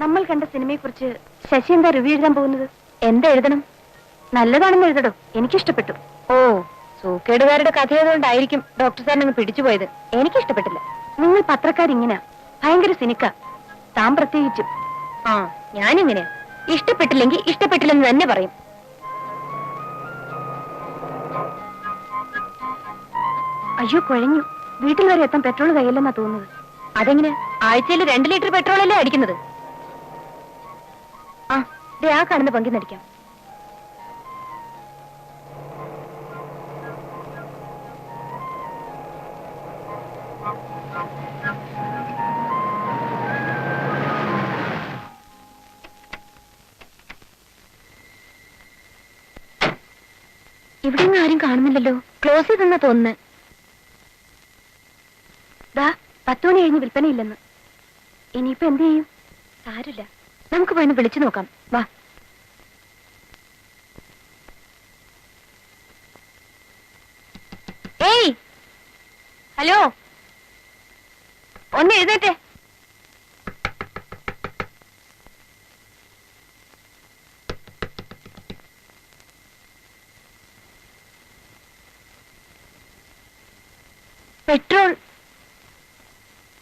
നമ്മൾ കണ്ട സിനിമയെ കുറിച്ച് ശശി എന്താ റിവ്യൂ എഴുതാൻ പോകുന്നത്? എന്താ എഴുതണം? നല്ലതാണെന്ന് എഴുതടോ, എനിക്കിഷ്ടപ്പെട്ടു. ഓ, സൂക്കേടുകാരുടെ കഥയായതുകൊണ്ടായിരിക്കും ഡോക്ടർ സാറിനെ പിടിച്ചുപോയത്. എനിക്കിഷ്ടപ്പെട്ടില്ല. നിങ്ങൾ പത്രക്കാരിങ്ങനെ ഭയങ്കര സിനിക്ക, താൻ പ്രത്യേകിച്ചും. ആ, ഞാനിങ്ങനെ ഇഷ്ടപ്പെട്ടില്ലെങ്കിൽ ഇഷ്ടപ്പെട്ടില്ലെന്ന് തന്നെ പറയും. അയ്യോ, കുഴഞ്ഞു. വീട്ടിൽ വരെ എത്താൻ പെട്രോൾ കയ്യില്ലെന്നാ തോന്നുന്നത്. അതെങ്ങനെ? ആഴ്ചയിൽ 2 ലിറ്റർ പെട്രോളല്ലേ അടിക്കുന്നത്? ആ, ദേ ആ കാണുന്ന പങ്കി നടിക്കാം. ഇവിടെയൊന്നും ആരും കാണുന്നില്ലല്ലോ. ക്ലോസ് ചെയ്തെന്നാ തോന്നുന്നത്. ദാ 10 മണി കഴിഞ്ഞ് വിൽപ്പനയില്ലെന്ന്. ഇനിയിപ്പോ എന്ത് ചെയ്യും? സാരില്ല, നമുക്ക് പോയി വിളിച്ചു നോക്കാം. വാ. ഏയ്, ഹലോ, ഒന്ന് എഴുതേട്ടെ. പെട്രോൾ,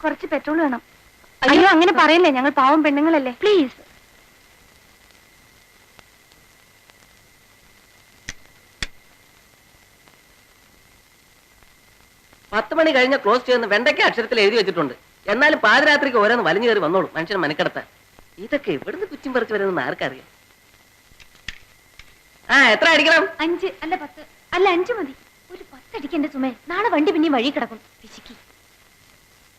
കുറച്ച് പെട്രോൾ വേണം. അയ്യോ, അങ്ങനെ പറയല്ലേ, ഞങ്ങൾ പാവം പെണ്ണുങ്ങളല്ലേ, പ്ലീസ്. പത്ത് മണി കഴിഞ്ഞ ക്ലോസ് ചെയ്യുന്ന വെണ്ടയ്ക്ക അക്ഷരത്തിൽ എഴുതി വെച്ചിട്ടുണ്ട്. എന്നാലും പാതിരാത്രിക്ക് ഓരോന്ന് വലിഞ്ഞു കയറി വന്നോളൂ മനുഷ്യനെ മനക്കെടുത്താൻ. ഇതൊക്കെ എവിടുന്ന് കുറ്റും പറിച്ചു വരുന്ന ആർക്കറിയാം. ആ, എത്ര അടിക്കണം? 5 അല്ല 10 അല്ല 5 മതി. ഒരു 10 അടിക്കണ്ട സുമേ, നാളെ വണ്ടി പിന്നെ വഴി കിടക്കും. പിശുക്കി.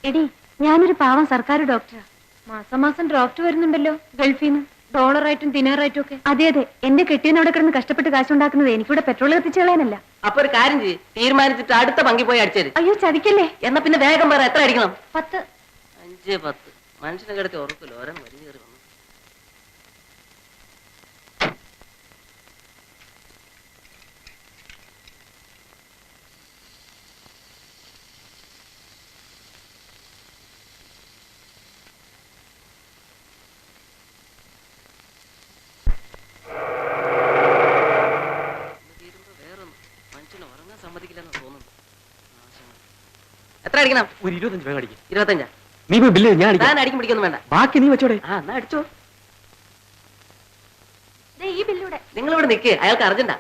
എടി, ഞാനൊരു പാവം സർക്കാർ ഡോക്ടറാ. മാസം മാസം ഡോക്ടർ വരുന്നുണ്ടല്ലോ ഗൾഫിൽ നിന്ന്, ഡോളറായിട്ടും ദിനാറായിട്ടും ഒക്കെ. അതെ അതെ, എന്റെ കെട്ടിയൻ അവിടെ കിടന്ന് കഷ്ടപ്പെട്ട് കാശുണ്ടാക്കുന്നത് എനിക്കിവിടെ പെട്രോൾ കത്തിച്ചു കളയാനല്ല. അപ്പൊ ഒരു കാര്യം ചെയ്യ്, തീരുമാനിച്ചിട്ട് അടുത്ത പങ്കി പോയി അടിച്ചേര്. അയ്യോ, ചതിക്കല്ലേ. എന്നാ പിന്നെ വേഗം പറ, എത്ര അടിക്കണം? 10. 5, 10. മനുഷ്യനെ കിടത്തി ഉറക്കില്ല, ഓരോന്ന് വലിഞ്ഞു കയറി വന്നു. എത്ര അടിക്കണം? ഒരു 25 രൂപ അടിക്കും. 25. നീ പോയി ബില്ല് ഞാൻ അടിക്കും പിടിക്കൊന്നും വേണ്ട. ബാക്കി നീ വെച്ചോടെ. ആ, എന്നാ അടിച്ചോ. ഈ ബില്ലൂടെ. നിങ്ങൾ ഇവിടെ നിൽക്കേ, അയാൾക്ക് അർജന്റാ.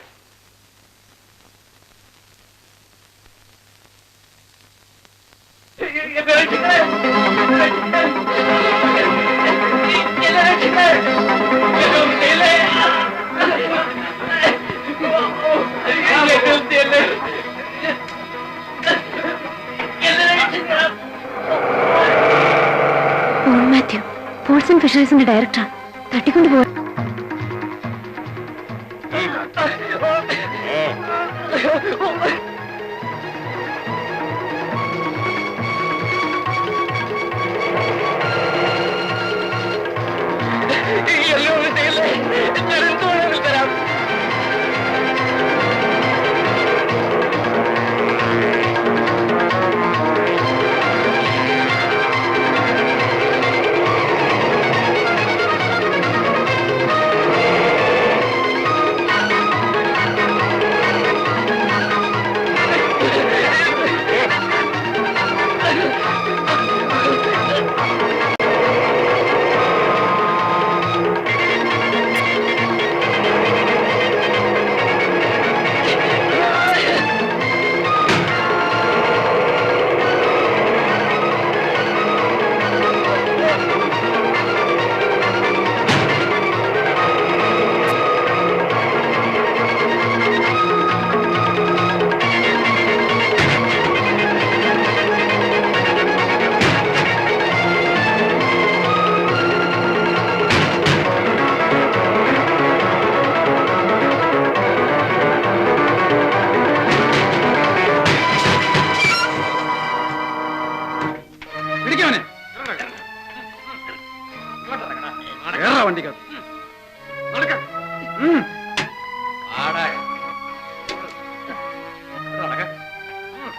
പോൾ മാത്യു, പോൾസ് ആൻഡ് ഫിഷറീസിന്റെ ഡയറക്ടറാ. തട്ടിക്കൊണ്ടുപോ.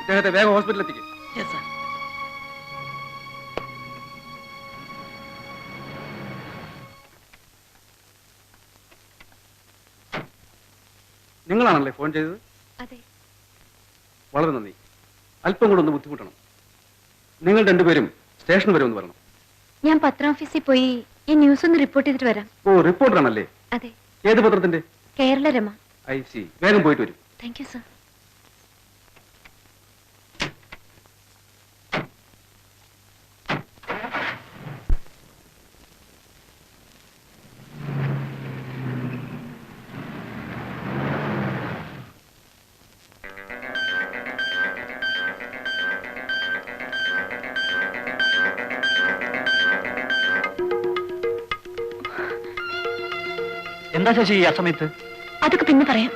ഇദ്ദേഹത്തെ വേഗം ഹോസ്പിറ്റലിൽ എത്തിക്കും. Yes, sir. നിങ്ങളാണല്ലേ ഫോൺ ചെയ്തത്? അതെ. വളരെ നന്ദി. അല്പം കൂടെ ഒന്ന് ബുദ്ധിമുട്ടണം. നിങ്ങൾ രണ്ടുപേരും സ്റ്റേഷൻ വരെ ഒന്ന് വരണം. ഞാൻ പത്രാഫീസിൽ പോയി ഈ ന്യൂസ് ഒന്ന് റിപ്പോർട്ട് ചെയ്തിട്ട് വരാം. ഓ, റിപ്പോർട്ടറാണല്ലേ? അതെ. ഏത് പത്രത്തിന്റെ? കേരള രമ. I see. വേഗം പോയിട്ട് വരും. Thank you sir. എന്താ ശശി ഈ അസമയത്ത്? അതൊക്കെ പിന്നെ പറയാം.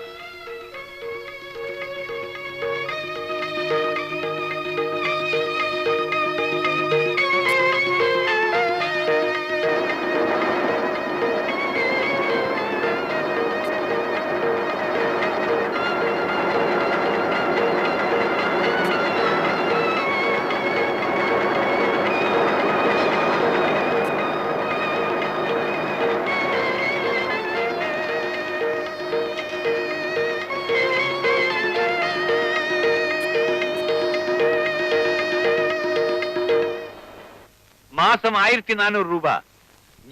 മാസം 1400 രൂപ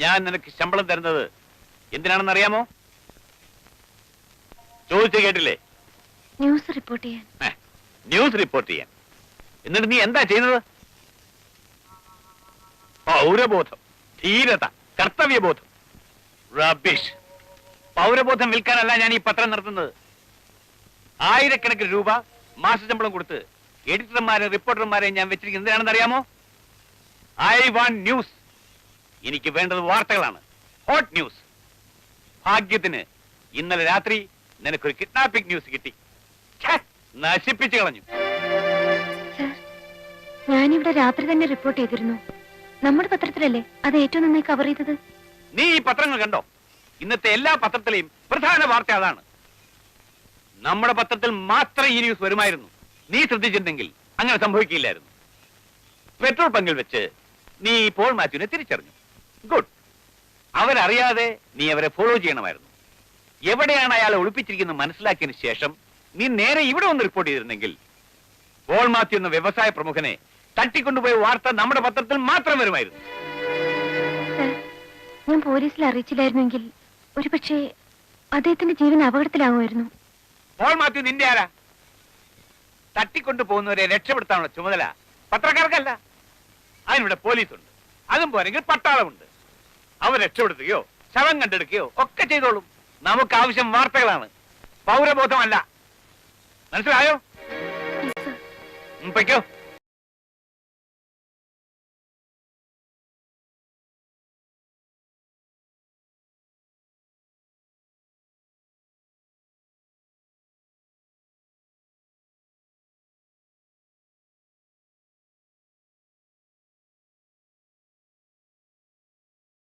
ഞാൻ നിനക്ക് ശമ്പളം തരുന്നത് എന്തിനാണെന്ന് അറിയാമോ? ചോദിച്ചു കേട്ടില്ലേ? ന്യൂസ് റിപ്പോർട്ട് ചെയ്യാൻ. ന്യൂസ് റിപ്പോർട്ട് ചെയ്യാൻ. എന്നിട്ട് നീ എന്താ ചെയ്യുന്നത്? പൗരബോധം, ധീരത, കർത്തവ്യബോധം. റബിഷ്. പൗരബോധം വിൽക്കാനല്ല ഞാൻ ഈ പത്രം നടത്തുന്നത്. ആയിരക്കണക്കിന് രൂപ മാസശമ്പളം കൊടുത്ത് എഡിറ്റർമാരെ റിപ്പോർട്ടർമാരെ ഞാൻ വെച്ചിരിക്കുന്നത് എന്തിനാണെന്ന് അറിയാമോ? I want news. എനിക്ക് വേണ്ടത് വാർത്തകളാണ്, ഹോട്ട് ന്യൂസ്. ഭാഗ്യത്തിന് ഇന്നലെ രാത്രി നിനക്കൊരു കിഡ്നാപ്പിംഗ് ന്യൂസ് കിട്ടി. നശിപ്പിച്ചു കളഞ്ഞു. സർ, ഞാനിവിടെ രാത്രി തന്നെ റിപ്പോർട്ട് ചെയ്തിരുന്നു. നമ്മുടെ പത്രത്തിലല്ലേ അത് ഏറ്റവും നന്നായി കവർ ചെയ്തത്? നീ ഈ പത്രങ്ങൾ കണ്ടോ? ഇന്നത്തെ എല്ലാ പത്രത്തിലെയും പ്രധാന വാർത്ത അതാണ്. നമ്മുടെ പത്രത്തിൽ മാത്രം ഈ ന്യൂസ് വരുമായിരുന്നു. നീ ശ്രദ്ധിച്ചിരുന്നെങ്കിൽ അങ്ങനെ സംഭവിക്കില്ലായിരുന്നു. പെട്രോൾ പങ്കിൽ വെച്ച് നീ പോൾ മാത്യുവിനെ തിരിച്ചറിഞ്ഞു. ഗുഡ്. അവരറിയാതെ നീ അവരെ ഫോളോ ചെയ്യണമായിരുന്നു. എവിടെയാണ് അയാളെ ഒളിപ്പിച്ചിരിക്കുന്നത് മനസ്സിലാക്കിയതിനു ശേഷം നീ നേരെ ഇവിടെ ഒന്ന് റിപ്പോർട്ട് ചെയ്തിരുന്നെങ്കിൽ പോൾ മാത്യു എന്ന വ്യവസായ പ്രമുഖനെ തട്ടിക്കൊണ്ടുപോയ വാർത്ത നമ്മുടെ പത്രത്തിൽ മാത്രം വരുമായിരുന്നു. സർ, ഞാൻ പോലീസിൽ അറിയിച്ചില്ലായിരുന്നെങ്കിൽ ഒരുപക്ഷെ അദ്ദേഹത്തിന്റെ ജീവൻ അപകടത്തിലാകുമായിരുന്നു. പോൾ മാത്യു നിന്റെ ആരാ? തട്ടിക്കൊണ്ടു പോകുന്നവരെ രക്ഷപ്പെടുത്താനുള്ള ചുമതല പത്രക്കാർക്കല്ല. അതിനിവിടെ പോലീസുണ്ട്. അതും പോരെങ്കിൽ പട്ടാളമുണ്ട്. അവർ രക്ഷപ്പെടുത്തുകയോ ശവം കണ്ടെടുക്കുകയോ ഒക്കെ ചെയ്തോളും. നമുക്ക് ആവശ്യം വാർത്തകളാണ്, പൗരബോധമല്ല. മനസ്സിലായോ? Yes, sir. പൊയ്ക്കോ.